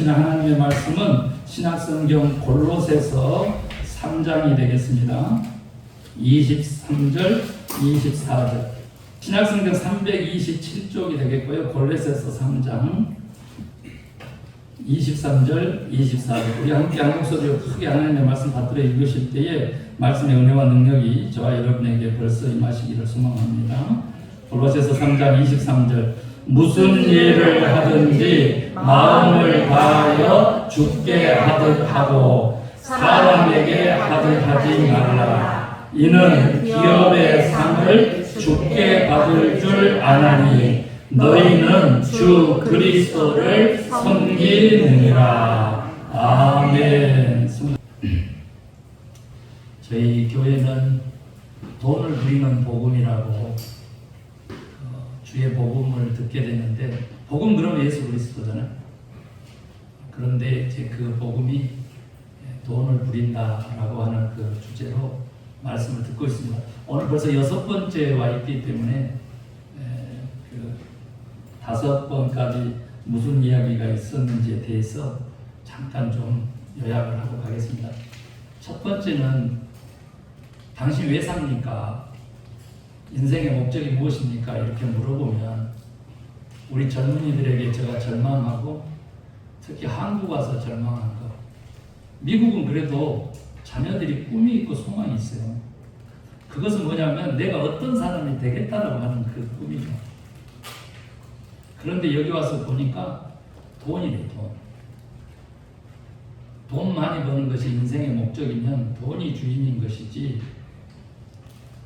주시는 하나님의 말씀은 신약성경 골로새서 3장이 되겠습니다. 23절, 24절. 신약성경 327쪽이 되겠고요. 골로새서 3장 23절, 24절. 우리 함께 한 목소리로 크게 하나님의 말씀 받들어 읽으실 때에 말씀의 은혜와 능력이 저와 여러분에게 벌써 임하시기를 소망합니다. 골로새서 3장 23절. 무슨 일을 하든지 마음을 다하여 주께 하듯 하고 사람에게 하듯 하지 말라. 이는 기업의 상을 주께 받을 줄 아나니 너희는 주 그리스도를 섬기느니라. 아멘. 저희 교회는 돈을 부리는 복음이라고 주의 복음을 듣게 되는데, 복음 그러면 예수 그리스도잖아요. 그런데 이제 그 복음이 돈을 부린다라고 하는 그 주제로 말씀을 듣고 있습니다. 오늘 벌써 6번째 와 있기 때문에 그 5번까지 무슨 이야기가 있었는지에 대해서 잠깐 좀 요약을 하고 가겠습니다. 첫 번째는 당신 왜 삽니까? 인생의 목적이 무엇입니까? 이렇게 물어보면 우리 젊은이들에게 제가 절망하고, 특히 한국 와서 절망한 거, 미국은 그래도 자녀들이 꿈이 있고 소망이 있어요. 그것은 뭐냐면 내가 어떤 사람이 되겠다라고 하는 그 꿈이죠. 그런데 여기 와서 보니까 돈이래, 돈. 돈 많이 버는 것이 인생의 목적이면 돈이 주인인 것이지,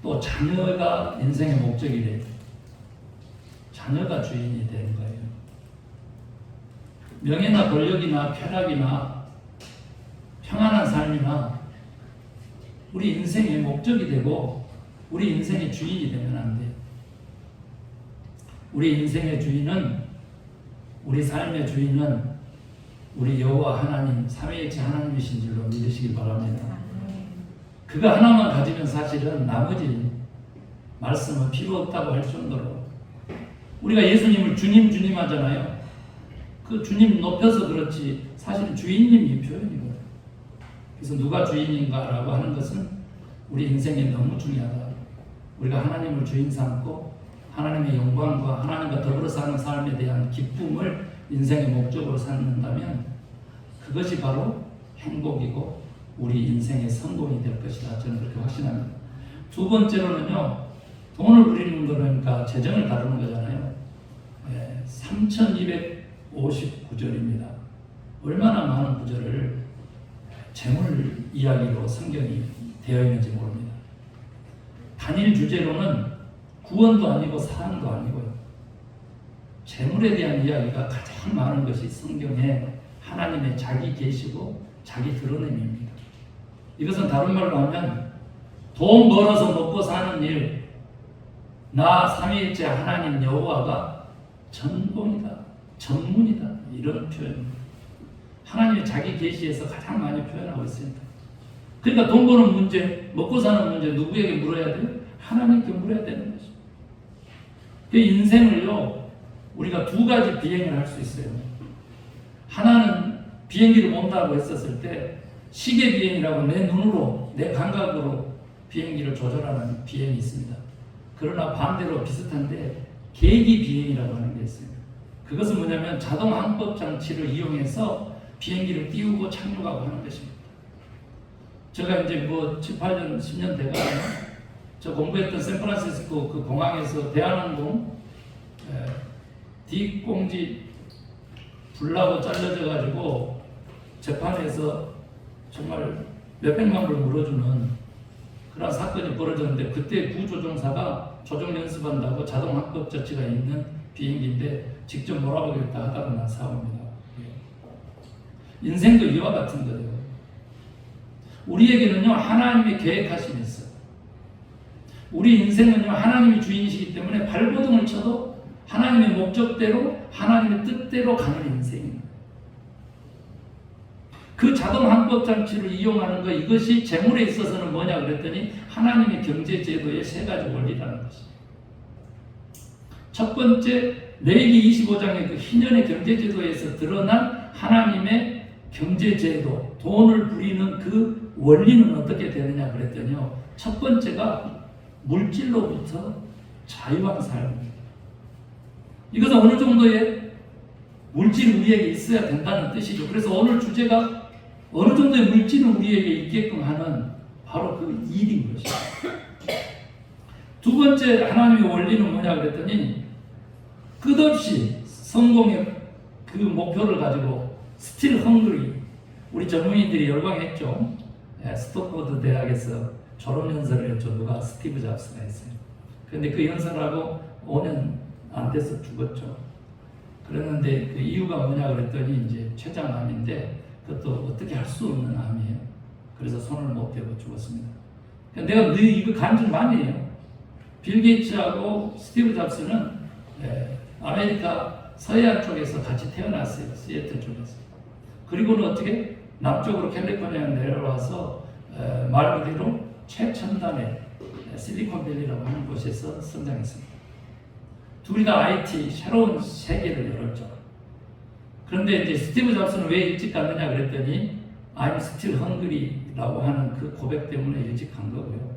또 자녀가 인생의 목적이래. 자녀가 주인이 되는 거예요. 명예나 권력이나 쾌락이나 평안한 삶이나 우리 인생의 목적이 되고 우리 인생의 주인이 되면 안 돼요. 우리 인생의 주인은, 우리 삶의 주인은 우리 여호와 하나님, 삼위일체 하나님이신 줄로 믿으시기 바랍니다. 그거 하나만 가지면 사실은 나머지 말씀은 필요 없다고 할 정도로, 우리가 예수님을 주님 하잖아요. 그 주님 높여서 그렇지 사실은 주인님이 표현이거든요. 그래서 누가 주인인가라고 하는 것은 우리 인생에 너무 중요하다. 우리가 하나님을 주인 삼고 하나님의 영광과 하나님과 더불어 사는 삶에 대한 기쁨을 인생의 목적으로 삼는다면 그것이 바로 행복이고 우리 인생의 성공이 될 것이다. 저는 그렇게 확신합니다. 두 번째로는요, 돈을 부리는 거니까 재정을 다루는 거잖아요. 3259절입니다. 얼마나 많은 구절을 재물 이야기로 성경이 되어 있는지 모릅니다. 단일 주제로는 구원도 아니고 사랑도 아니고요. 재물에 대한 이야기가 가장 많은 것이 성경에 하나님의 자기 계시고 자기 드러냄입니다. 이것은 다른 말로 하면 돈 벌어서 먹고 사는 일, 나 삼위일체 하나님 여호와가 전공이다, 전문이다, 이런 표현입니다. 하나님의 자기 계시에서 가장 많이 표현하고 있습니다. 그러니까 돈 버는 문제, 먹고 사는 문제 누구에게 물어야 돼요? 하나님께 물어야 되는 것이죠. 그 인생을요, 우리가 두 가지 비행을 할 수 있어요. 하나는 비행기를 몬다고 했었을 때 시계 비행이라고 내 눈으로, 내 감각으로 비행기를 조절하는 비행이 있습니다. 그러나 반대로 비슷한데 계기 비행이라고 하는 게 있어요. 그것은 뭐냐면 자동 항법 장치를 이용해서 비행기를 띄우고 착륙하고 하는 것입니다. 제가 이제 7, 8년, 10년 돼가요. 저 공부했던 샌프란시스코 그 공항에서 대한항공 뒷공지 불나고 잘려져 가지고 재판에서 정말 몇백만 불 물어주는 그런 사건이 벌어졌는데, 그때 구조종사가 조종 연습한다고 자동 항법 장치가 있는 비행기인데 직접 몰아보겠다 하다가 난 사고입니다. 인생도 이와 같은 거예요. 우리에게는요, 하나님의 계획하심이 있어요. 우리 인생은요, 하나님이 주인이시기 때문에 발버둥을 쳐도 하나님의 목적대로, 하나님의 뜻대로 가는 인생입니다. 그 자동 항법 장치를 이용하는 것, 이것이 재물에 있어서는 뭐냐 그랬더니 하나님의 경제 제도의 세 가지 원리라는 것입니다. 첫 번째, 레위기 25장의 그 희년의 경제 제도에서 드러난 하나님의 경제제도, 돈을 부리는 그 원리는 어떻게 되느냐 그랬더니요. 첫 번째가 물질로부터 자유한 삶입니다. 이것은 어느 정도의 물질이 우리에게 있어야 된다는 뜻이죠. 그래서 오늘 주제가 어느 정도의 물질은 우리에게 있게끔 하는 바로 그 일인 것이죠. 두 번째 하나님의 원리는 뭐냐 그랬더니 끝없이 성공의 그 목표를 가지고 스틸 헝그리, 우리 전문인들이 열광했죠. 스토퍼드 대학에서 졸업연설을 했죠. 누가? 스티브 잡스가 했어요. 그런데 그 연설하고 5년 안 돼서 죽었죠. 그랬는데 그 이유가 뭐냐 그랬더니 이제 췌장암인데 그것도 어떻게 할 수 없는 암이에요. 그래서 손을 못 대고 죽었습니다. 내가 늘 이거 간증 많이 해요. 빌 게이츠하고 스티브 잡스는 아메리카 서해안 쪽에서 같이 태어났어요. 시애틀 쪽에서. 그리고는 어떻게 남쪽으로 캘리포니아에 내려와서 말 그대로 최첨단의 실리콘밸리라고 하는 곳에서 성장했습니다. 둘이 다 IT 새로운 세계를 열었죠. 그런데 이제 스티브 잡스는 왜 일찍 갔느냐 그랬더니 I'm still hungry라고 하는 그 고백 때문에 일찍 간 거고요.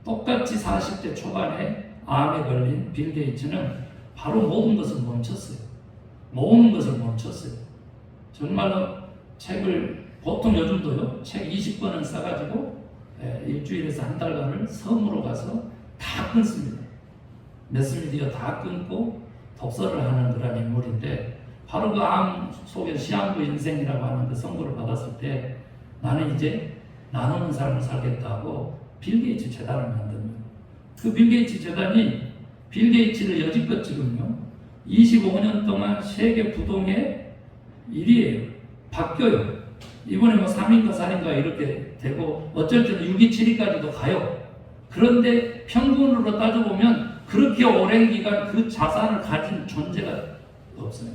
똑같이 40대 초반에 암에 걸린 빌 게이츠는 바로 모든 것을 멈췄어요. 모으는 것을 멈췄어요. 정말로 책을 보통 요즘도요. 책 20권을 싸가지고 일주일에서 한 달간을 섬으로 가서 다 끊습니다. 매스미디어 다 끊고 독서를 하는 그런 인물인데 바로 그 암 속에 시한부 인생이라고 하는 그 선고를 받았을 때 나는 이제 나누는 삶을 살겠다고 빌 게이츠 재단을 만듭니다. 그 빌 게이츠 재단이 빌 게이츠를 여지껏 지금요 25년 동안 세계 부동의 1위예요. 바뀌어요. 이번에 뭐 3위인가 4위인가 이렇게 되고 어쩔 때는 6위, 7위까지도 가요. 그런데 평균으로 따져보면 그렇게 오랜 기간 그 자산을 가진 존재가 없어요.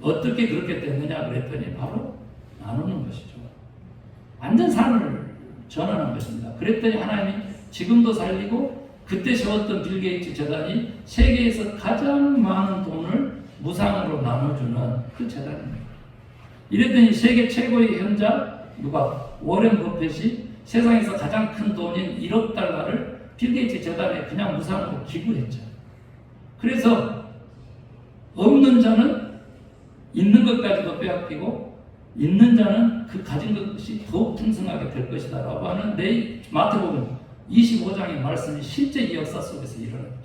어떻게 그렇게 됐느냐 그랬더니 바로 나누는 것이죠. 완전 삶을 전환한 것입니다. 그랬더니 하나님이 지금도 살리고 그때 세웠던 빌 게이츠 재단이 세계에서 가장 많은 돈을 무상으로 나눠주는 그 재단입니다. 이랬더니 세계 최고의 현자 누가? 워렌 버핏이 세상에서 가장 큰 돈인 1억 달러를 빌 게이츠 재단에 그냥 무상으로 기부했죠. 그래서 없는 자는 있는 것까지도 빼앗기고 있는 자는 그 가진 것이 더욱 풍성하게 될 것이다 라고 하는 마태복음 25장의 말씀이 실제 이 역사 속에서 일어납니다.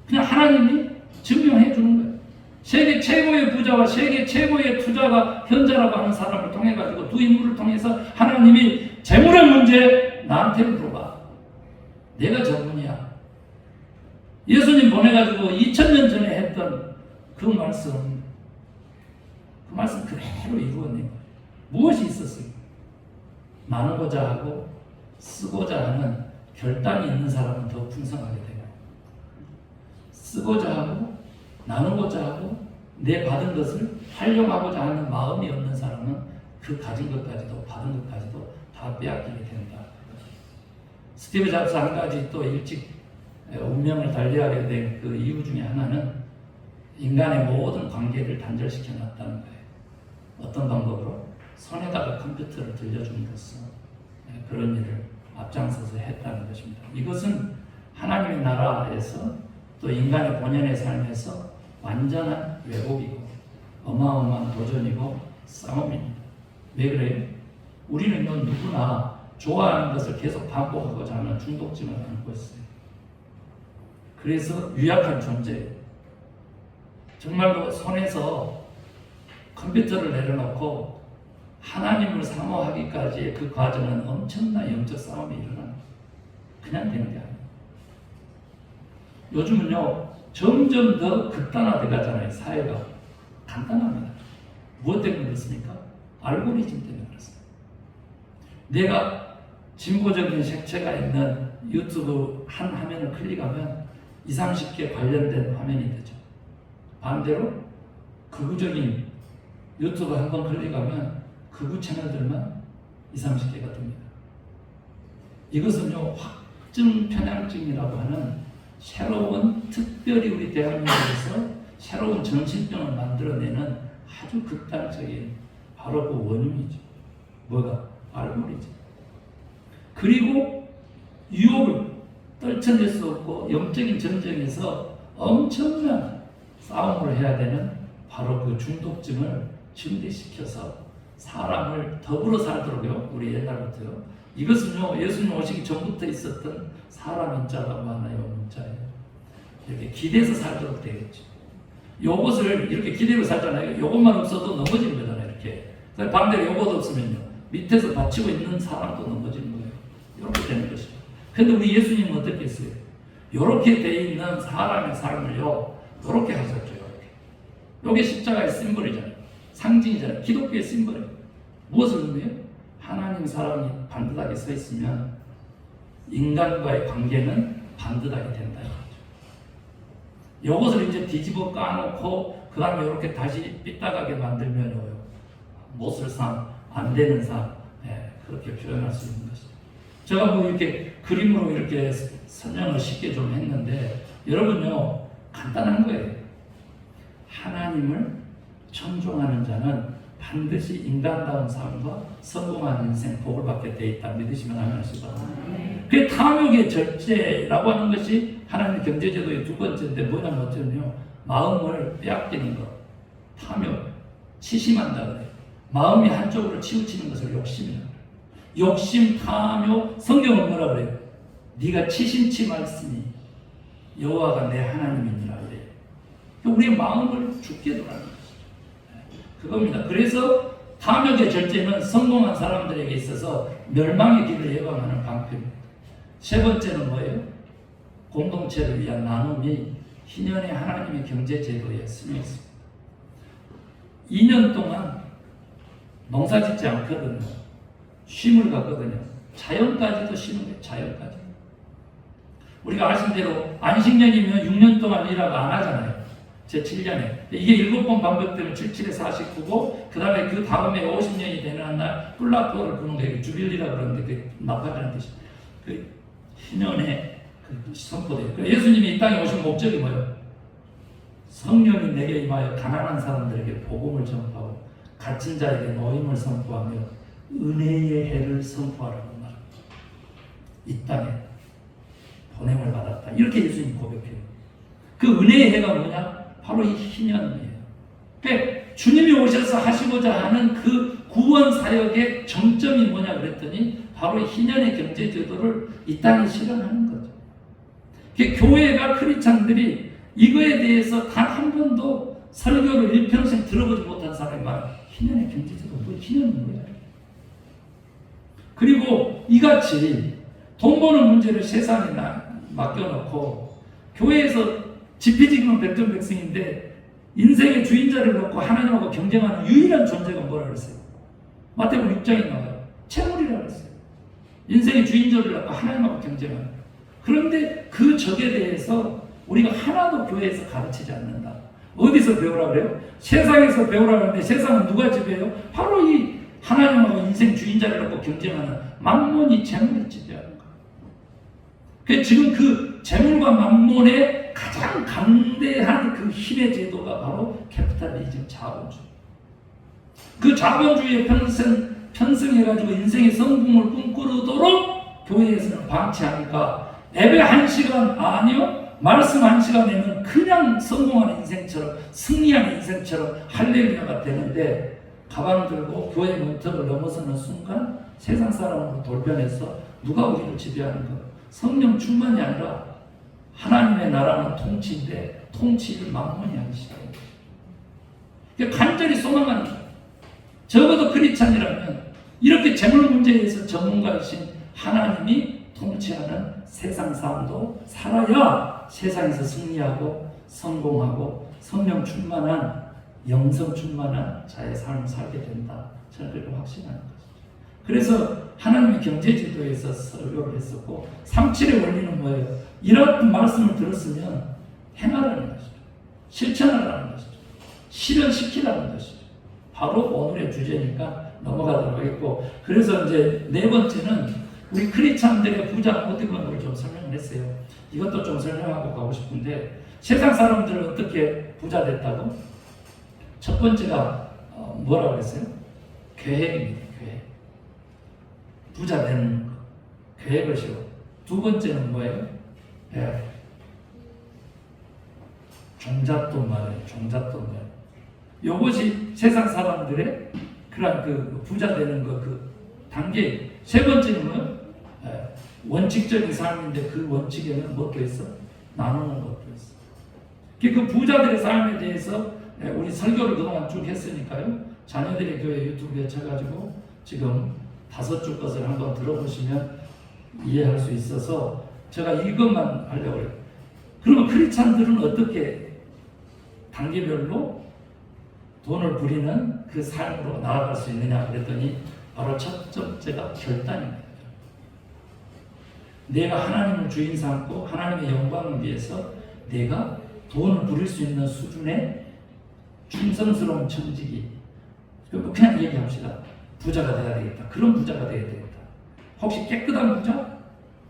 그냥 하나님이 증명해 주는 거예요. 세계 최고의 부자와 세계 최고의 투자가 현자라고 하는 사람을 통해 가지고 두 인물을 통해서 하나님이 재물의 문제 나한테 물어봐. 내가 전문이야. 예수님 보내가지고 2000년 전에 했던 그 말씀 그대로 이루어낸 거예요. 무엇이 있었어요? 나누고자 하고 쓰고자 하는 결단이 있는 사람은 더 풍성하게 돼요. 쓰고자 하고 나누고자 하고 내 받은 것을 활용하고자 하는 마음이 없는 사람은 그 가진 것까지도 받은 것까지도 다 빼앗기게 된다. 스티브 잡스 한 가지 또 일찍 운명을 달리하게 된 그 이유 중에 하나는 인간의 모든 관계를 단절시켜 놨다는 거예요. 어떤 방법으로? 손에다가 컴퓨터를 들려줌으로써 그런 일을 앞장서서 했다는 것입니다. 이것은 하나님의 나라에서 또 인간의 본연의 삶에서 완전한 왜곡이고 어마어마한 도전이고 싸움입니다. 왜 그래요? 우리는요 누구나 좋아하는 것을 계속 반복하고자 하는 중독증을 안고 있어요. 그래서 유약한 존재예요. 정말로 손에서 컴퓨터를 내려놓고 하나님을 사모하기까지의 그 과정은 엄청난 영적 싸움이 일어나요. 그냥 되는 게 아니에요. 요즘은요 점점 더 극단화돼 가잖아요. 사회가 간단합니다. 무엇 때문에 그렇습니까? 알고리즘 때문에 그렇습니다. 내가 진보적인 색채가 있는 유튜브 한 화면을 클릭하면 20, 30개 관련된 화면이 되죠. 반대로 극우적인 유튜브 한번 클릭하면 극우 채널들만 20, 30개가 됩니다. 이것은요 확증 편향증이라고 하는 새로운 특별히 우리 대한민국에서 새로운 정신병을 만들어내는 아주 극단적인 바로 그 원흉이죠. 뭐가? 알코올이죠. 그리고 유혹을 떨쳐낼 수 없고 영적인 전쟁에서 엄청난 싸움을 해야 되는 바로 그 중독증을 증대시켜서 사람을 더불어 살도록요. 우리 옛날부터요. 이것은요, 예수님 오시기 전부터 있었던 사람 인자라고 하나요? 문자예요. 이렇게 기대서 살도록 되겠죠. 요것을 이렇게 기대고 살잖아요. 요것만 없어도 넘어지는 거잖아요. 이렇게. 반대로 요것 없으면요. 밑에서 받치고 있는 사람도 넘어지는 거예요. 이렇게 되는 것이죠. 근데 우리 예수님은 어떻게 했어요? 이렇게 돼 있는 사람의 삶을요, 이렇게 하셨죠. 이게 십자가의 심벌이잖아요. 상징이잖아요. 기독교의 심벌이에요. 무엇을 의미해요? 하나님 사랑이 반듯하게 서 있으면 인간과의 관계는 반듯하게 된다. 이것을 이제 뒤집어 까놓고 그 다음에 이렇게 다시 삐딱하게 만들면요, 못을 상, 안 되는 상, 그렇게 표현할 수 있는 것이죠. 제가 뭐 이렇게 그림으로 이렇게 설명을 쉽게 좀 했는데, 여러분요, 간단한 거예요. 하나님을 천종하는 자는 반드시 인간다운 삶과 성공한 인생, 복을 받게 돼 있다. 믿으시면 아멘하시기 바랍니다. 그 탐욕의 절제라고 하는 것이 하나님의 경제제도의 두 번째인데 뭐냐면 어쩌면요, 마음을 빼앗기는 것, 탐욕, 치심한다 그래요. 마음이 한쪽으로 치우치는 것을 욕심이라고 그래요. 욕심, 탐욕, 성경은 뭐라 그래요? 네가 치심치 말씀이 여호와가 내 하나님이니라 그래요. 우리의 마음을 죽게 두라는 것이죠. 그겁니다. 그래서 탐욕의 절제는 성공한 사람들에게 있어서 멸망의 길을 예방하는 방편입니다. 세 번째는 뭐예요? 공동체를 위한 나눔이 희년의 하나님의 경제제도에 스며 있습니다. 2년 동안 농사 짓지 않거든요. 쉼을 갖거든요. 자연까지도 쉬는 거예요. 자연까지. 우리가 아신 대로 안식년이면 6년 동안 일하고 안 하잖아요. 제 7년에. 이게 7번 반복되면 77에 49고, 그 다음에 그 다음에 50년이 되는 날, 뿔라토를 부는 게 주빌리라고 그러는데, 그 나팔이라는 뜻이. 그 희년에 그 선포돼요. 예수님이 이 땅에 오신 목적이 뭐예요? 성령이 내게 임하여 가난한 사람들에게 복음을 전파하고, 갇힌 자에게 노임을 선포하며, 은혜의 해를 선포하라고 말합니다. 이 땅에 보냄을 받았다. 이렇게 예수님 고백해요. 그 은혜의 해가 뭐냐? 바로 이 희년이에요. 그러니까 주님이 오셔서 하시고자 하는 그 구원 사역의 정점이 뭐냐 그랬더니 바로 희년의 경제 제도를 이 땅에 실현하는 거죠. 그러니까 교회가 크리스찬들이 이거에 대해서 단 한 번도 설교를 일평생 들어보지 못한 사람이 많아요. 희년의 경제 제도, 뭐 희년은 뭐야? 그리고 이같이 돈 버는 문제를 세상에 맡겨놓고 교회에서 지피지기는 백전백승인데 인생의 주인자를 놓고 하나님하고 경쟁하는 유일한 존재가 뭐라 그랬어요? 마태복음 6장에 나와요. 채물이라고 그랬어요. 인생의 주인자를 놓고 하나님하고 경쟁하는. 그런데 그 적에 대해서 우리가 하나도 교회에서 가르치지 않는다. 어디서 배우라 그래요? 세상에서 배우라 그러는데 세상은 누가 지배해요? 바로 이 하나님하고 인생 주인자를 놓고 경쟁하는 만몬이 재물이 지배하는 거예요. 그래서 지금 그 재물과 만몬의 가장 강대한 그 힘의 제도가 바로 캐피탈리즘, 자본주의. 그 자본주의에 편승해가지고 인생의 성공을 꿈꾸도록 교회에서는 방치하니까 예배 1시간 아니요? 말씀 1시간에는 그냥 성공하는 인생처럼, 승리하는 인생처럼 할렐루야가 되는데 가방 들고 교회 문턱을 넘어서는 순간 세상 사람으로 돌변해서 누가 우리를 지배하는 거? 성령 충만이 아니라 하나님의 나라는 통치인데 통치를 만몬이 하기 시작해요. 그러니까 간절히 소망하는 거예요. 적어도 크리스찬이라면 이렇게 재물 문제에서 전문가이신 하나님이 통치하는 세상 삶도 살아야 세상에서 승리하고 성공하고 성령 충만한 영성 충만한 자의 삶을 살게 된다. 저는 그렇게 확신하는 거죠. 그래서 하나님의 경제제도에서 설교를 했었고 37의 원리는 뭐예요? 이런 말씀을 들었으면 행하라는 것이죠. 실천하라는 것이죠. 실현시키라는 것이죠. 바로 오늘의 주제니까 넘어가도록 하겠고, 그래서 이제 네 번째는 우리 크리스찬들의 부자 모델을 좀 설명을 했어요. 이것도 좀 설명하고 가고 싶은데, 세상 사람들은 어떻게 부자 됐다고? 첫 번째가 뭐라고 그랬어요? 계획입니다. 계획. 부자 되는 거. 계획을 세워. 두 번째는 뭐예요? 종잣돈 말이에요. 종잣돈 말. 요것이 세상 사람들의 그런 그 부자 되는 거 그 단계. 세 번째는 뭐예요? 원칙적인 삶인데 그 원칙에는 뭐도 있어? 나누는 것도 있어. 그 부자들의 삶에 대해서 우리 설교를 그동안 쭉 했으니까요. 자녀들이 교회 유튜브에 쳐가지고 지금 5줄 것을 한번 들어보시면 이해할 수 있어서 제가 이것만 하려고 해요. 그러면 크리스찬들은 어떻게 단계별로 돈을 부리는 그 삶으로 나아갈 수 있느냐 그랬더니 바로 첫 번째가 결단입니다. 내가 하나님을 주인 삼고 하나님의 영광을 위해서 내가 돈을 부릴 수 있는 수준의 충성스러운 청지기. 그냥 얘기합시다. 부자가 돼야 되겠다. 그런 부자가 돼야 되겠다. 혹시 깨끗한 부자?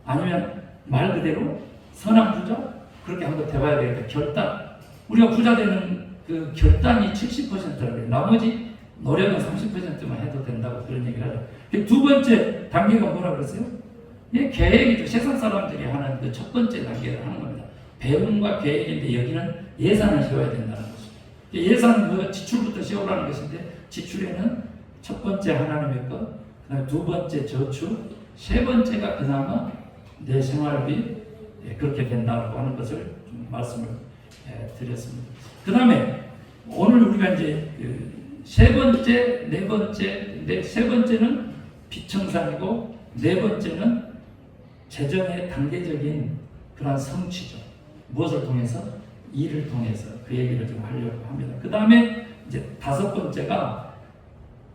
아니면 말 그대로 선한 부자? 그렇게 한번 해봐야 되겠다. 결단. 우리가 부자 되는 그 결단이 70%라고 해요. 나머지 노력은 30%만 해도 된다고 그런 얘기를 하죠. 두 번째 단계가 뭐라고 그랬어요? 계획이죠. 세상 사람들이 하는 그 첫 번째 단계를 하는 겁니다. 배움과 계획인데 여기는 예산을 세워야 된다는 것이죠. 예산은 뭐 지출부터 세우라는 것인데 지출에는 첫 번째 하나님의 것, 그다음에 두 번째 저축, 세 번째가 그나마 내 생활비 그렇게 된다고 하는 것을 좀 말씀을 드렸습니다. 그 다음에 오늘 우리가 이제 세 번째, 네 번째, 세 번째는 비청산이고 네 번째는 재정의 단계적인 그런 성취죠. 무엇을 통해서? 일을 통해서 그 얘기를 좀 하려고 합니다. 그 다음에 이제 다섯 번째가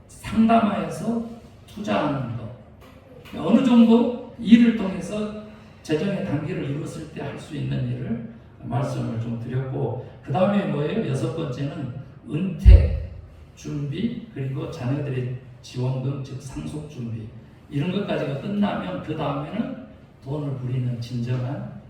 상담하여서 투자하는 것. 어느 정도 일을 통해서 재정의 단계를 이뤘을 때 할 수 있는 일을 말씀을 좀 드렸고, 그 다음에 뭐예요? 여섯 번째는 은퇴 준비, 그리고 자녀들의 지원금, 즉 상속 준비, 이런 것까지가 끝나면 그 다음에는 돈을 부리는 진정한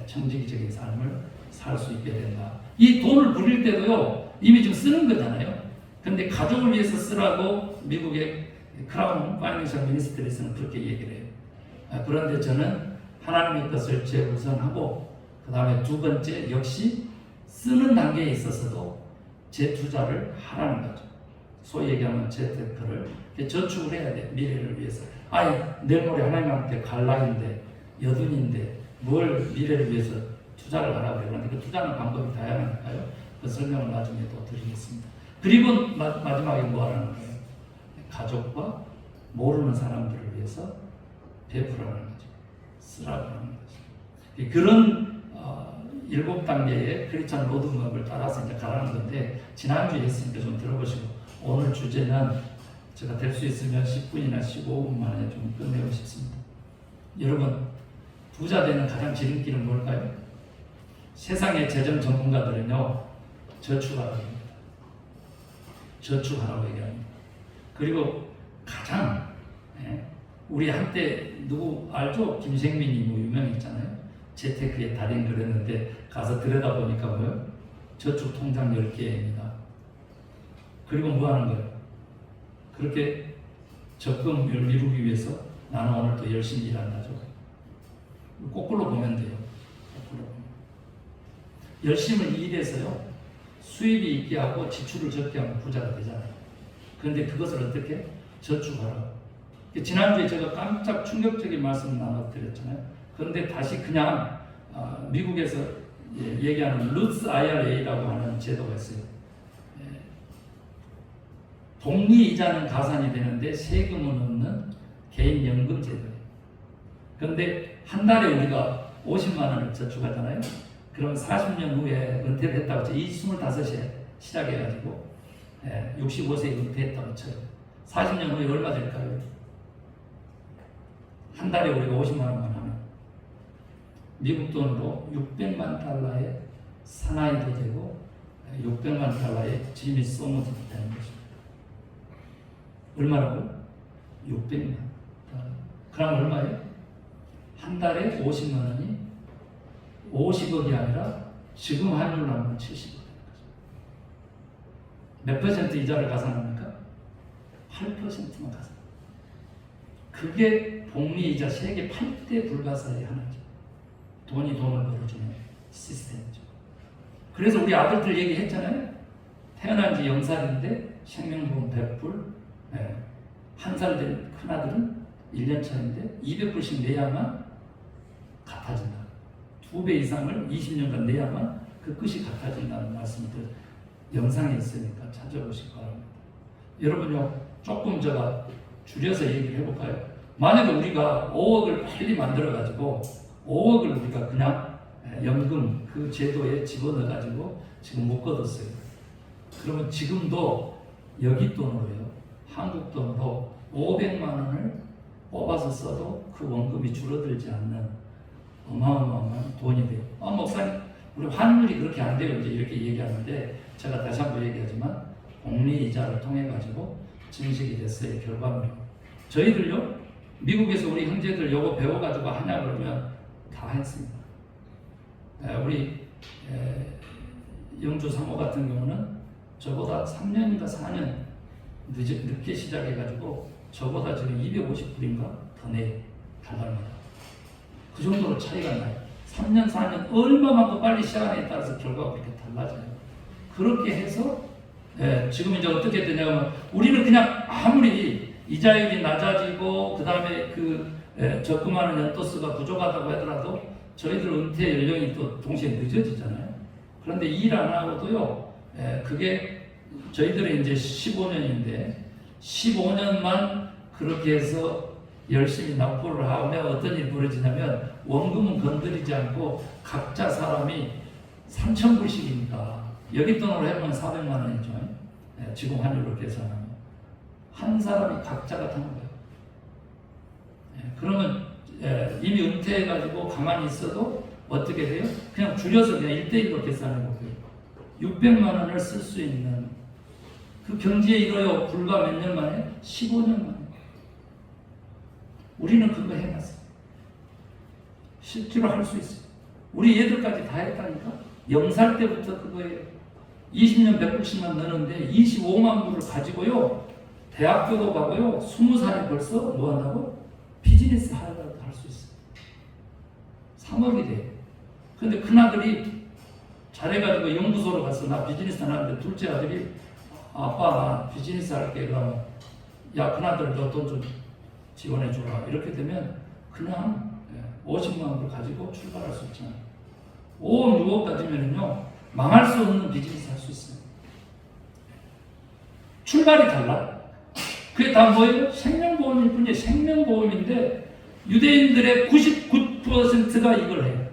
청지기적인 삶을 살 수 있게 된다. 이 돈을 부릴 때도요, 이미 지금 쓰는 거잖아요. 근데 가족을 위해서 쓰라고 미국의 크라운 파이낸셜 미니스트리에서는 그렇게 얘기를 해요. 그런데 저는 하나님의 것을 제우선하고, 그 다음에 두 번째 역시 쓰는 단계에 있어서도 재투자를 하라는 거죠. 소위 얘기하면 재테크를 저축을 해야 돼. 미래를 위해서. 아니 내일 모레 하나님한테 갈 날인데 여든인데 뭘 미래를 위해서 투자를 하라고 그래요. 그런데 그 투자는 방법이 다양하니까요. 그 설명을 나중에 또 드리겠습니다. 그리고 마지막에 뭐 하라는 거예요? 가족과 모르는 사람들을 위해서 베풀라는 거죠. 쓰라고 하는 거죠. 그런 7단계의 크리스찬 로드맵을 따라서 이제 가라는 건데, 지난주에 했으니까 좀 들어보시고, 오늘 주제는 제가 될 수 있으면 10분이나 15분 만에 좀 끝내고 싶습니다. 여러분, 부자 되는 가장 지름길은 뭘까요? 세상의 재정 전문가들은요, 저축하라고 합니다. 저축하라고 얘기합니다. 그리고 가장 우리 한때 누구 알죠? 김생민이 뭐 유명했잖아요. 재테크의 달인 그랬는데 가서 들여다보니까 뭐요? 저축 통장 10개입니다. 그리고 뭐 하는 거예요? 그렇게 적금을 미루기 위해서 나는 오늘 또 열심히 일한다죠. 거꾸로 보면 돼요. 거꾸로 보면. 열심히 일해서요, 수입이 있게 하고 지출을 적게 하면 부자가 되잖아요. 그런데 그것을 어떻게? 저축하라고. 지난주에 제가 깜짝 충격적인 말씀을 나눠드렸잖아요. 그런데 다시 그냥 미국에서 얘기하는 루스 IRA라고 하는 제도가 있어요. 복리이자는 가산이 되는데 세금은 없는 개인연금 제도예요. 그런데 한 달에 우리가 50만 원을 저축하잖아요. 그럼 40년 후에 은퇴를 했다고 쳐요. 25에 시작해가지고 65세에 은퇴했다고 쳐요. 40년 후에 얼마 될까요? 한 달에 우리가 50만 원만 하면 미국 돈으로 600만 달러의 사나이도 되고 600만 달러의 지미 소모도 되는 것입니다. 얼마라고? 600만 달러. 그럼 얼마예요? 한 달에 50만 원이 50억이 아니라 지금 환율로 하면 70억 되는 거죠. 몇 퍼센트 이자를 가산합니까? 8%만 가산. 그게 복리이자 세계 8대 불가사의 하나죠. 돈이 돈을 벌어주는 시스템이죠. 그래서 우리 아들들 얘기했잖아요. 태어난 지 0살인데 생명보험 100불, 한 살 된 큰아들은 1년 차인데 200불씩 내야만 갚아진다. 2배 이상을 20년간 내야만 그 끝이 갚아진다는 말씀을 영상에 있으니까 찾아보시기 바랍니다. 여러분요, 조금 제가 줄여서 얘기를 해볼까요? 만약에 우리가 5억을 빨리 만들어가지고 5억을 우리가 그냥 연금 그 제도에 집어넣어가지고 지금 묶어뒀어요. 그러면 지금도 여기 돈으로요, 한국 돈으로 500만 원을 뽑아서 써도 그 원금이 줄어들지 않는 어마어마한 돈이 돼요. 목사님, 우리 환율이 그렇게 안 돼요. 이제 이렇게 얘기하는데 제가 다시 한번 얘기하지만 복리이자를 통해 가지고 증식이 됐어요. 결과물이. 저희들요, 미국에서 우리 형제들 요거 배워가지고 하냐 그러면 다 했습니다. 우리 영주 사모 같은 경우는 저보다 3년인가 4년 늦게 시작해가지고 저보다 지금 250불인가 더 내요. 달러마다. 그 정도로 차이가 나요. 3년, 4년 얼마만큼 빨리 시작하느냐에 따라서 결과가 그렇게 달라져요. 그렇게 해서 지금 이제 어떻게 되냐면 우리는 그냥 아무리 이자율이 낮아지고 그 다음에 적금하는 연도수가 부족하다고 하더라도 저희들 은퇴 연령이 또 동시에 늦어지잖아요. 그런데 일 안 하고도요, 그게 저희들은 이제 15년인데 15년만 그렇게 해서 열심히 납부를 하면 어떤 일이 벌어지냐면 원금은 건드리지 않고 각자 사람이 3,000불씩이니까 여기 돈으로 해보면 400만 원이죠. 지금 환율로 계산하면 한 사람이 각자가 타는 거예요. 그러면 이미 은퇴해가지고 가만히 있어도 어떻게 돼요? 그냥 줄여서 그냥 1대1로 계산해볼게요. 600만 원을 쓸 수 있는 그 경지에 이르러 불과 몇 년 만에? 15년 만에. 우리는 그거 해놨어요. 실제로 할 수 있어요. 우리 얘들까지 다 했다니까? 0살 때부터 그거예요. 20년 100불씩만 넣는데 25만 불을 가지고요, 대학교도 가고요, 20살에 벌써 뭐 한다고? 비즈니스 하려고 할 수 있어요. 3억이 돼. 근데 큰아들이 잘해가지고 연구소로 가서 나 비즈니스 하는데 둘째 아들이 아빠 나 비즈니스 할게. 그러면 야 큰아들 너 돈 좀 지원해 주라. 이렇게 되면 그냥 50만 불 가지고 출발할 수 있잖아요. 5억 6억 가지면요 망할 수 없는 비즈니스 할 수 있어요. 출발이 달라. 그게 다 뭐예요? 생명보험일 뿐이에요. 생명보험인데 유대인들의 99%가 이걸 해요.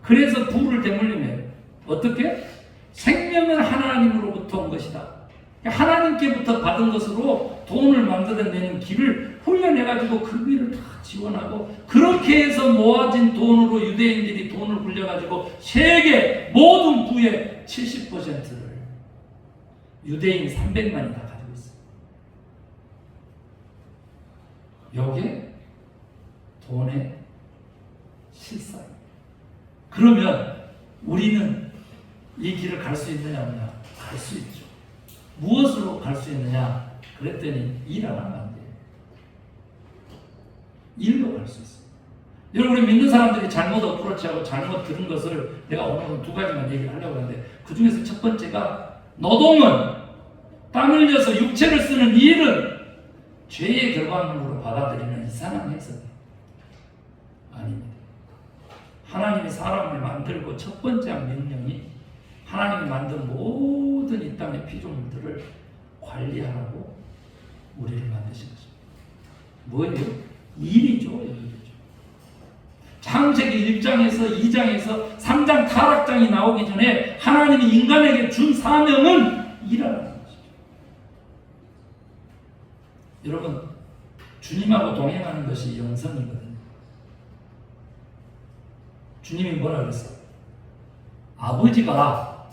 그래서 부를 대물림해요. 어떻게? 생명은 하나님으로부터 온 것이다. 하나님께부터 받은 것으로 돈을 만들어내는 길을 훈련해가지고 그 길을 다 지원하고, 그렇게 해서 모아진 돈으로 유대인들이 돈을 굴려가지고 세계 모든 부의 70%를 유대인 300만이 다 가지고 있어요. 요게 돈의 실사입니다. 그러면 우리는 이 길을 갈 수 있느냐 없느냐? 갈 수 있죠. 무엇으로 갈 수 있느냐? 그랬더니 일 안 하면 안 돼요. 일로 갈 수 있어요. 여러분, 우리 믿는 사람들이 잘못 어프로치하고 잘못 들은 것을 내가 오늘은 두 가지만 얘기를 하려고 하는데, 그 중에서 첫 번째가 노동은 땀 흘려서 육체를 쓰는 일은 죄의 결과물로 받아들이는 이상한 해석이에요. 아닙니다. 하나님이 사람을 만들고 첫 번째 한 명령이 하나님이 만든 모든 이 땅의 피조물들을 관리하라고 우리를 만드신 것입니다. 뭐예요? 일이죠. 일이죠. 창세기 1장에서 2장에서 3장 타락장이 나오기 전에 하나님이 인간에게 준 사명은 일하라는 것이죠. 여러분, 주님하고 동행하는 것이 영성이거든요. 주님이 뭐라 그랬어요? 아버지가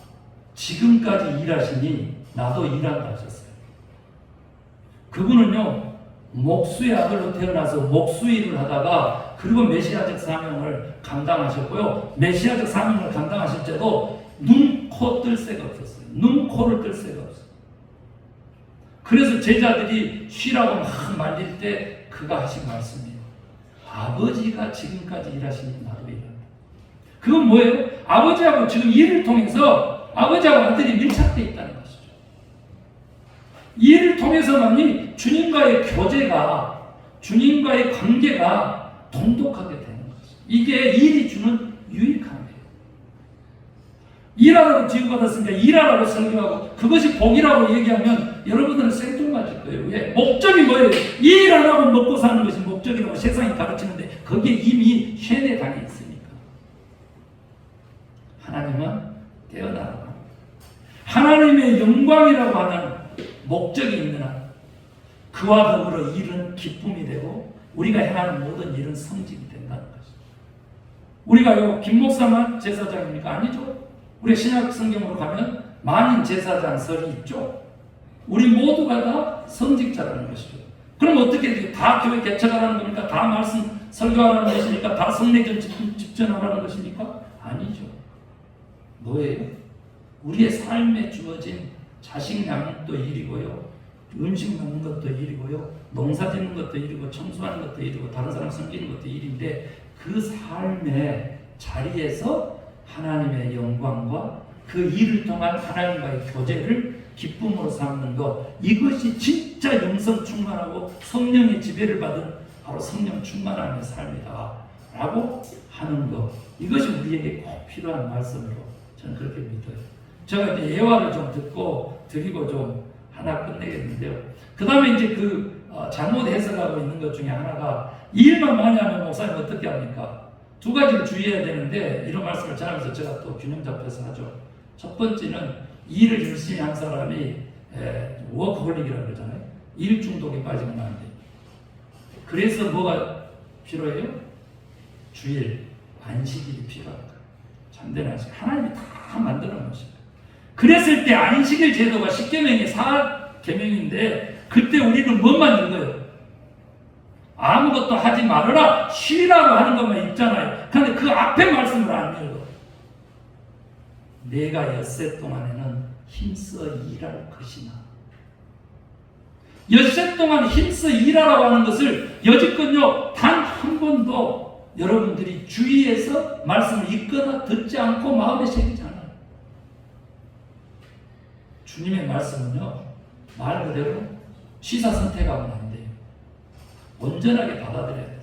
지금까지 일하시니 나도 일한다 하셨어요. 그분은요, 목수의 아들로 태어나서 목수 일을 하다가 그리고 메시아적 사명을 감당하셨고요. 메시아적 사명을 감당하실 때도 눈, 코 뜰 새가 없었어요. 눈, 코를 뜰 새가 없어요. 그래서 제자들이 쉬라고 막 말릴 때 그가 하신 말씀이에요. 아버지가 지금까지 일하시니 나도 일한다. 그건 뭐예요? 아버지하고 지금 일을 통해서 아버지하고 아들이 밀착되어 있다는 것이죠. 이 일을 통해서만이 주님과의 교제가, 주님과의 관계가 돈독하게 되는 것이죠. 이게 일이 주는 유익한 거예요. 일하라고 지급받았으니까 일하라고 설교하고 그것이 복이라고 얘기하면 여러분들은 생뚱맞을 거예요. 왜? 목적이 뭐예요? 일 안 하고 먹고 사는 것이 목적이라고 세상이 가르치는데 거기에 이미 세뇌당해 있으니까. 하나님은 깨어나라고 합니다. 하나님의 영광이라고 하는 목적이 있는 한 그와 더불어 일은 기쁨이 되고 우리가 행하는 모든 일은 성직이 된다는 것입니다. 우리가 김 목사만 제사장입니까? 아니죠. 우리 신약 성경으로 가면 만인 제사장설이 있죠. 우리 모두가 다 성직자라는 것이죠. 그럼 어떻게 다 교회 개척하라는 겁니까? 다 말씀 설교하라는 것입니까? 다 성례전 집전하라는 것입니까? 아니죠. 뭐예요? 우리의 삶에 주어진 자식 낳는 것도 일이고요. 음식 먹는 것도 일이고요. 농사 짓는 것도 일이고 청소하는 것도 일이고 다른 사람 섬기는 것도 일인데 그 삶의 자리에서 하나님의 영광과 그 일을 통한 하나님과의 교제를 기쁨으로 삼는 것, 이것이 진짜 영성 충만하고 성령의 지배를 받은 바로 성령 충만함의 삶이다 라고 하는 것, 이것이 우리에게 꼭 필요한 말씀으로 저는 그렇게 믿어요. 제가 이제 예화를 좀 듣고 드리고 좀 하나 끝내겠는데요. 그 다음에 이제 잘못 해석하고 있는 것 중에 하나가 일만 많이 하면 목사님 어떻게 합니까? 두 가지를 주의해야 되는데 이런 말씀을 전하면서 제가 또 균형 잡혀서 하죠. 첫 번째는 일을 열심히 한 사람이 워커홀릭이라고 그러잖아요. 일 중독에 빠지면 안 돼요. 그래서 뭐가 필요해요? 주일, 안식일이 필요합니다. 참된 안식. 하나님이 다 만들어 놓으신 거예요. 그랬을 때 안식일 제도가 10계명의 4계명인데 그때 우리는 뭐만 읽어요? 아무것도 하지 말아라, 쉬라고 하는 것만 읽잖아요. 그런데 그 앞에 말씀을 안 읽어. 내가 엿새 동안에는 힘써 일할 것이나. 엿새 동안 힘써 일하라고 하는 것을 여지껏요 단 한 번도 여러분들이 주위에서 말씀을 읽거나 듣지 않고 마음에 새기지 않아요. 주님의 말씀은요 말 그대로 시사선택하면 안 돼요. 온전하게 받아들여야 돼요.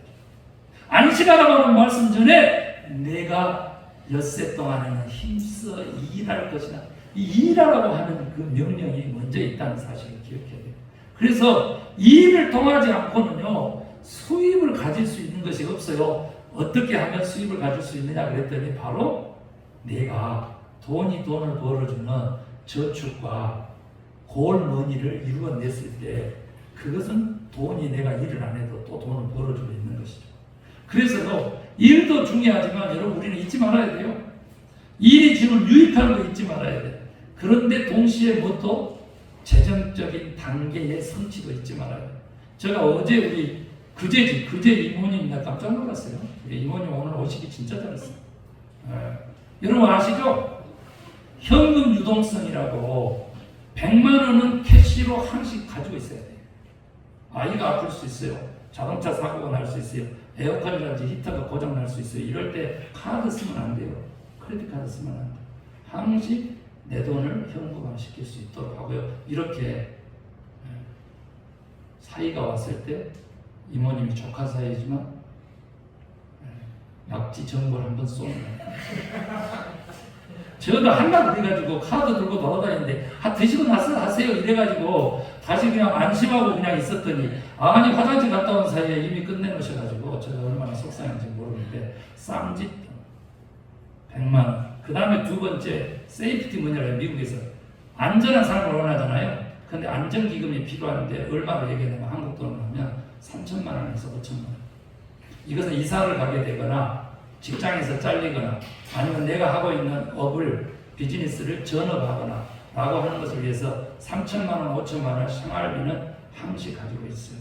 안식하라고 하는 말씀 전에 내가 엿새 동안에는 힘써 일할 것이나, 이 일하라고 하는 그 명령이 먼저 있다는 사실을 기억해야 돼요. 그래서 이 일을 통하지 않고는요 수입을 가질 수 있는 것이 없어요. 어떻게 하면 수입을 가질 수 있느냐 그랬더니 바로 내가 돈을 벌어주는 저축과 골머니를 이루어냈을 때 그것은 돈이 내가 일을 안 해도 또 돈을 벌어주고 있는 것이죠. 그래서 일도 중요하지만 여러분 우리는 잊지 말아야 돼요. 일이 주는 유익한 거 잊지 말아야 돼요. 그런데 동시에 뭣도 재정적인 단계의 성취도 잊지 말아야 돼요. 제가 어제 그제 이모님 나 깜짝 놀랐어요. 우리 이모님 오늘 오시기 진짜 잘했어요. 여러분 아시죠? 현금 유동성이라고 100만 원은 캐시로 항상 가지고 있어야 돼요. 아이가 아플 수 있어요. 자동차 사고가 날 수 있어요. 에어컨이라든지 히터가 고장 날 수 있어요. 이럴 때 카드 쓰면 안 돼요. 크레딧 카드 쓰면 안 돼요. 항상 내 돈을 현금화 시킬 수 있도록 하고요. 이렇게 사이가 왔을 때 이모님이 조카 사이지만 약지 전골 한번 쏘는 거예요. 저도 한나 그래가지고 카드 들고 돌아다니는데 드시고 나서 하세요 이래가지고 다시 그냥 안심하고 그냥 있었더니 아니 화장실 갔다 온 사이에 이미 끝내놓으셔가지고 제가 얼마나 속상한지 모르는데 쌈짓 100만 원. 그 다음에 두 번째 세이프티 머니라고 미국에서 안전한 삶을 원하잖아요. 근데 안전기금이 필요한데 얼마로 얘기하냐면 한국 돈으로 하면 3천만 원에서 5천만 원. 이것은 이사를 가게 되거나 직장에서 잘리거나 아니면 내가 하고 있는 업을 비즈니스를 전업하거나 라고 하는 것을 위해서 3천만 원, 5천만 원 생활비는 항시 가지고 있어요.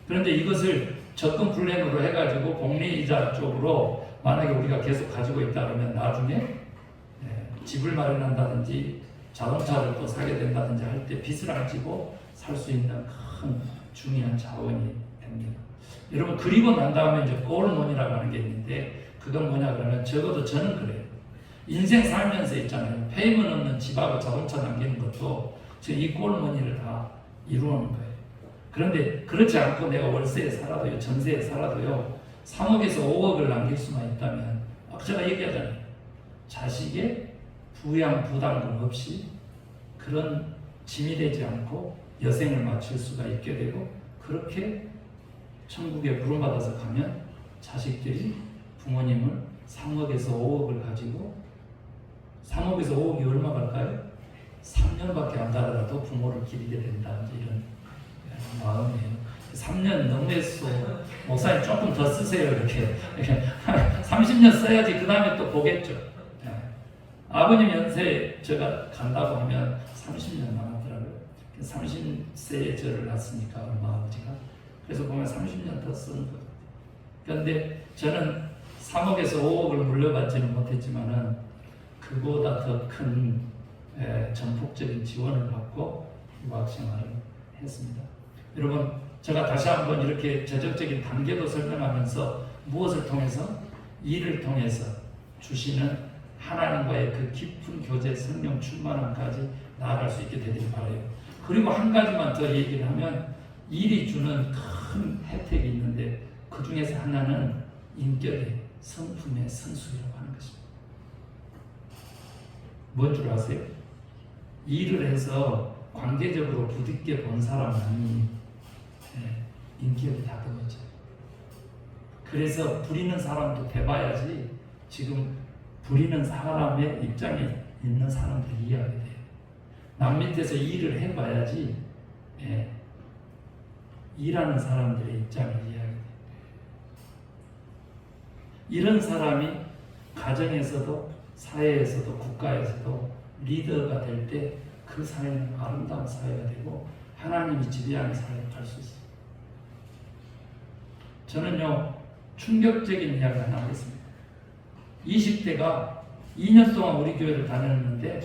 그런데 이것을 적금 플랜으로 해가지고 복리이자 쪽으로 만약에 우리가 계속 가지고 있다 그러면 나중에 집을 마련한다든지 자동차를 또 사게 된다든지 할 때 빚을 안 지고 살 수 있는 큰 중요한 자원이 됩니다. 여러분 그리고 난 다음에 이제 골몬이라고 하는 게 있는데 그건 뭐냐 그러면 적어도 저는 그래요. 인생 살면서 있잖아요. 페이먼 없는 집하고 자동차 남기는 것도 이 골머니를 다 이루는 거예요. 그런데 그렇지 않고 내가 월세에 살아도요, 전세에 살아도요, 3억에서 5억을 남길 수만 있다면, 제가 얘기하잖아요. 자식의 부양 부담금 없이 그런 짐이 되지 않고 여생을 마칠 수가 있게 되고, 그렇게 천국에 부름받아서 가면 자식들이 부모님을 3억에서 5억을 가지고 3억에서 5억이 얼마 갈까요? 3년밖에 안 가더라도 부모를 기리게 된다. 이런 마음이에요. 3년 너무 했어. 목사님 조금 더 쓰세요. 이렇게 30년 써야지 그 다음에 또 보겠죠. 아버님 연세에 제가 간다고 하면 30년 남았더라고요. 30세에 저를 낳았으니까 엄마 아버지가. 그래서 보면 30년 더 쓰는 거예요. 그런데 저는 3억에서 5억을 물려받지는 못했지만은 그보다 더 큰 전폭적인 지원을 받고 유학생활을 했습니다. 여러분, 제가 다시 한번 이렇게 재정적인 단계도 설명하면서 무엇을 통해서? 일을 통해서 주시는 하나님과의 그 깊은 교제, 성령 충만함까지 나아갈 수 있게 되길 바라요. 그리고 한 가지만 더 얘기를 하면 일이 주는 큰 혜택이 있는데 그 중에서 하나는 인격의 성품의 성숙이라고 하는 것입니다. 뭔 줄 아세요? 일을 해서 관계적으로 부딪게 본 사람은 인격이 다듬어져요. 그래서 부리는 사람도 돼봐야지 지금 부리는 사람의 입장에 있는 사람들이 이해하게 돼요. 남 밑에서 일을 해봐야지 일하는 사람들의 입장을 이해하게 돼요. 이런 사람이 가정에서도 사회에서도 국가에서도 리더가 될 때 그 사회는 아름다운 사회가 되고 하나님이 지배하는 사회로 갈 수 있어요. 저는요 충격적인 이야기 하나 하겠습니다. 20대가 2년 동안 우리 교회를 다녔는데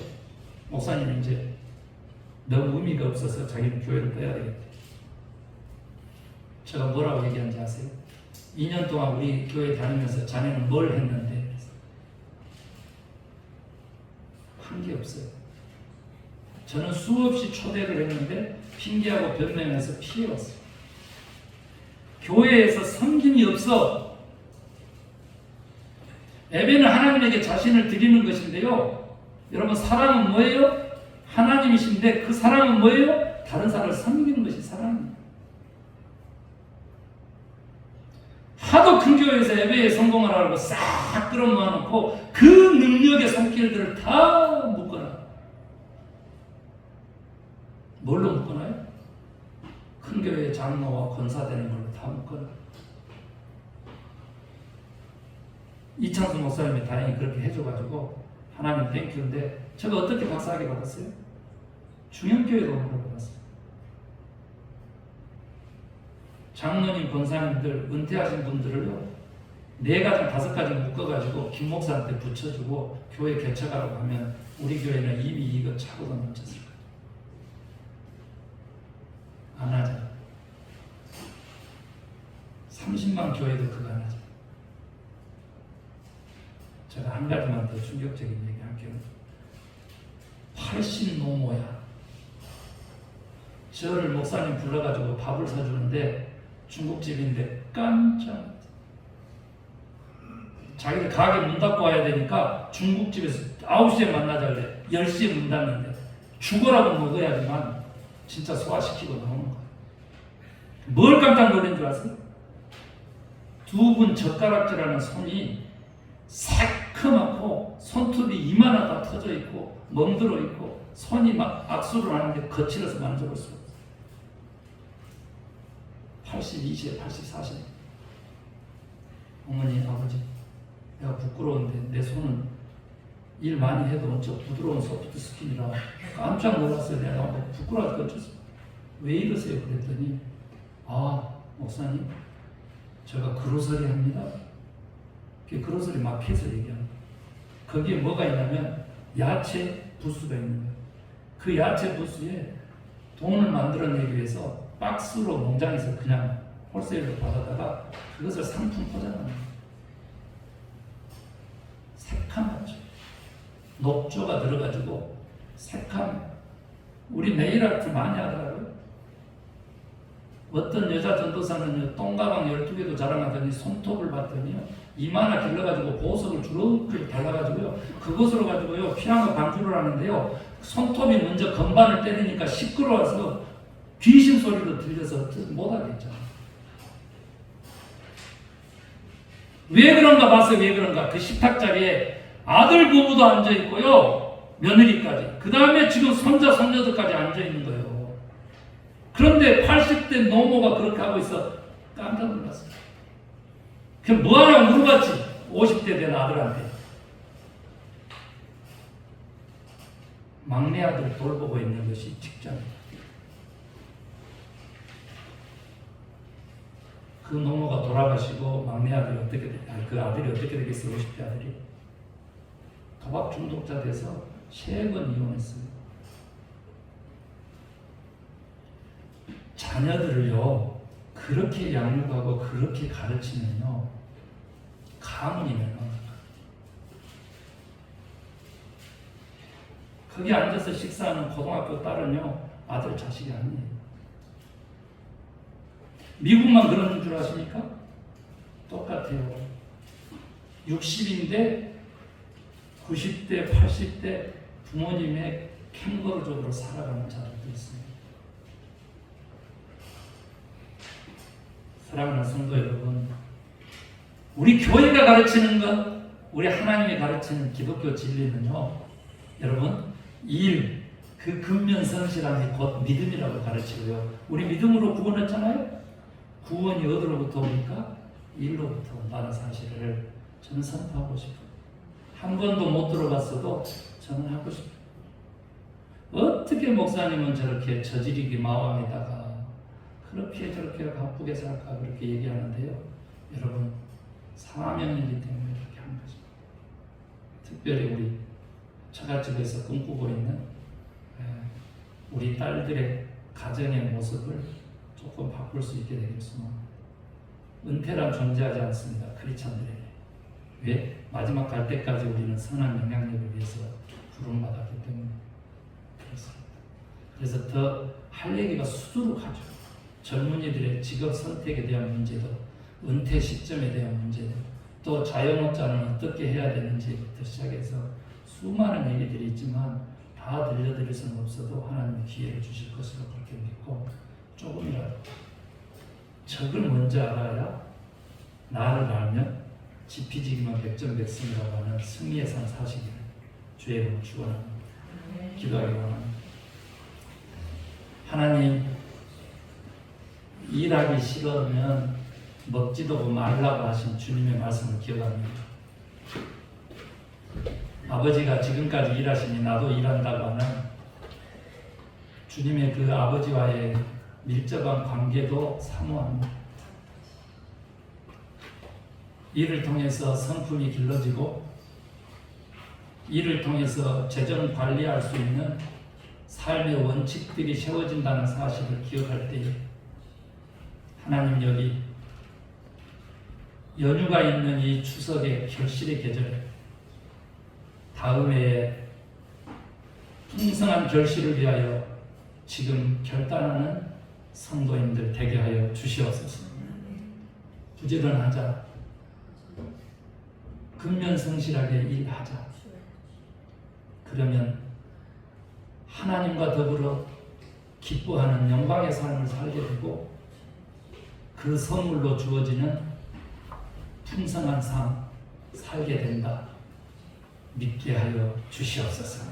목사님이 이제 너무 의미가 없어서 자기는 교회를 빼야 되겠대. 제가 뭐라고 얘기하는지 아세요? 2년 동안 우리 교회 다니면서 자네는 뭘 했는데? 한 게 없어요. 저는 수없이 초대를 했는데 핑계하고 변명해서 피해왔어요. 교회에서 섬김이 없어. 예배는 하나님에게 자신을 드리는 것인데요. 여러분 사랑은 뭐예요? 하나님이신데 그 사랑은 뭐예요? 다른 사람을 섬기는 것이 사랑입니다. 하도 큰 교회에서 예배에 성공을 하려고 싹 끌어모아놓고 그 능력의 손길들을 다 묶어놔요. 뭘로 묶어놔요? 큰 교회의 장로와 권사되는 걸로 다 묶어놔요. 이창수 목사님이 다행히 그렇게 해줘가지고 하나님 땡큐인데 제가 어떻게 박사학위 받았어요? 중형교회로 받았어요. 장로님, 권사님들, 은퇴하신 분들을요 4가지, 5가지 묶어가지고 김 목사한테 붙여주고 교회 개척하라고 하면 우리 교회는 이미 이거 차고도 넘쳤을 거예요. 안 하잖아. 30만 교회도 그거 안 하잖아. 제가 한 가지만 더 충격적인 얘기 할게요. 80 노모야. 저를 목사님 불러가지고 밥을 사주는데 중국집인데 깜짝 자기들 가게 문 닫고 와야 되니까 중국집에서 9시에 만나자 그래. 10시에 문 닫는데 죽어라고 먹어야지만 진짜 소화시키고 나오는 거야. 뭘 깜짝 놀란 줄 아세요? 2분 젓가락질하는 손이 새크맣고 손톱이 이만하다 터져 있고 멍들어 있고 손이 막 악수를 하는데 거칠어서 만져볼 수 없어요. 82세, 84세. 어머니, 아버지, 내가 부끄러운데 내 손은 일 많이 해도 엄청 부드러운 소프트 스킨이라 깜짝 놀랐어요. 내가 부끄러워서 어쩌겠어요. 왜 이러세요? 그랬더니 목사님, 제가 그로서리 합니다. 그로서리 마켓을 얘기합니다. 거기에 뭐가 있냐면 야채 부스가 있는 거예요. 그 야채 부스에 돈을 만들어내기 위해서 박스로 농장에서 그냥 홀세일로 받아다가 그것을 상품 포장하는 거예요. 색감하죠. 녹조가 들어가지고 색감. 우리 네일아트 많이 하더라고요. 어떤 여자 전도사는요, 똥가방 12개도 자랑하더니 손톱을 봤더니요, 이마나 길러가지고 보석을 주렁주렁 달라가지고요, 그것으로 가지고요, 피아노 반주를 하는데요, 손톱이 먼저 건반을 때리니까 시끄러워서 귀신 소리로 들려서 못하겠죠. 왜 그런가 봤어요. 왜 그런가. 그 식탁자리에 아들 부부도 앉아있고요, 며느리까지. 그 다음에 지금 손자, 손녀들까지 앉아있는 거예요. 그런데 80대 노모가 그렇게 하고 있어. 깜짝 놀랐어요. 그럼 뭐하냐고 물어봤지. 50대 된 아들한테. 막내 아들 돌보고 있는 것이 직장이다. 그 노모가 돌아가시고 막내 아들이 그 아들이 어떻게 되겠어요? 50대 아들이. 도박 중독자 돼서 3번 이혼했어요. 자녀들을요, 그렇게 양육하고 그렇게 가르치면요, 가문이 멸망합니다. 거기 앉아서 식사하는 고등학교 딸은요, 아들 자식이 아니에요. 미국만 그런 줄 아십니까? 똑같아요. 60인데 90대, 80대 부모님의 캥거루적으로 살아가는 자들도 있습니다. 사랑하는 성도 여러분, 우리 교회가 가르치는 것, 우리 하나님이 가르치는 기독교 진리는요, 여러분, 그 근면성실함이 곧 믿음이라고 가르치고요. 우리 믿음으로 구원했잖아요. 구원이 어디로부터 옵니까? 일로부터 온다는 사실을 저는 선포하고 싶어요. 한 번도 못 들어봤어도 저는 하고 싶어요. 어떻게 목사님은 저렇게 저지르기 마음에다가 그렇게 저렇게 바쁘게 살까 그렇게 얘기하는데요. 여러분, 사명이기 때문에 그렇게 하는 거죠. 특별히 우리 처갓집에서 꿈꾸고 있는 우리 딸들의 가정의 모습을 조금 바꿀 수 있게 되겠으면, 은퇴란 존재하지 않습니다. 크리스찬들에게. 왜? 마지막 갈 때까지 우리는 선한 영향력을 위해서 부름받았기 때문에 그렇습니다. 그래서 더 할 얘기가 수두룩하죠. 젊은이들의 직업 선택에 대한 문제도, 은퇴 시점에 대한 문제도, 또 자영업자는 어떻게 해야 되는지부터 시작해서 수많은 얘기들이 있지만 다 들려드릴 수는 없어도 하나님이 기회를 주실 것으로 그렇게 믿고, 조금이라도 적을 먼저 알아야 나를 알면 지피지기만 백전백승이라고 하는 승리의 산 사시기를 주의 이름으로 축원합니다. 기도하기 원합니다. 하나님, 일하기 싫으면 먹지도 말라고 하신 주님의 말씀을 기억합니다. 아버지가 지금까지 일하시니 나도 일한다고 하는 주님의 그 아버지와의 밀접한 관계도 사모합니다. 이를 통해서 성품이 길러지고, 이를 통해서 재정 관리할 수 있는 삶의 원칙들이 세워진다는 사실을 기억할 때에, 하나님, 여기 연휴가 있는 이 추석의 결실의 계절에 다음 해에 풍성한 결실을 위하여 지금 결단하는 성도님들 되게 하여 주시옵소서. 부지런하자. 근면성실하게 일하자. 그러면 하나님과 더불어 기뻐하는 영광의 삶을 살게 되고, 그 선물로 주어지는 풍성한 삶 살게 된다. 믿게 하여 주시옵소서.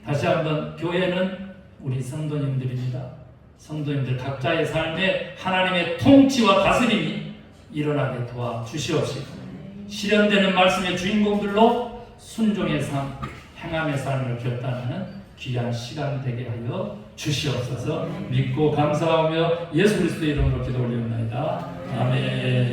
다시 한번, 교회는 우리 성도님들입니다. 성도님들 각자의 삶에 하나님의 통치와 다스림이 일어나게 도와 주시옵시고, 실현되는 말씀의 주인공들로 순종의 삶, 행함의 삶을 결단하는 귀한 시간 되게 하여 주시옵소서. 믿고 감사하며 예수 그리스도의 이름으로 기도 올리옵나이다. 아멘.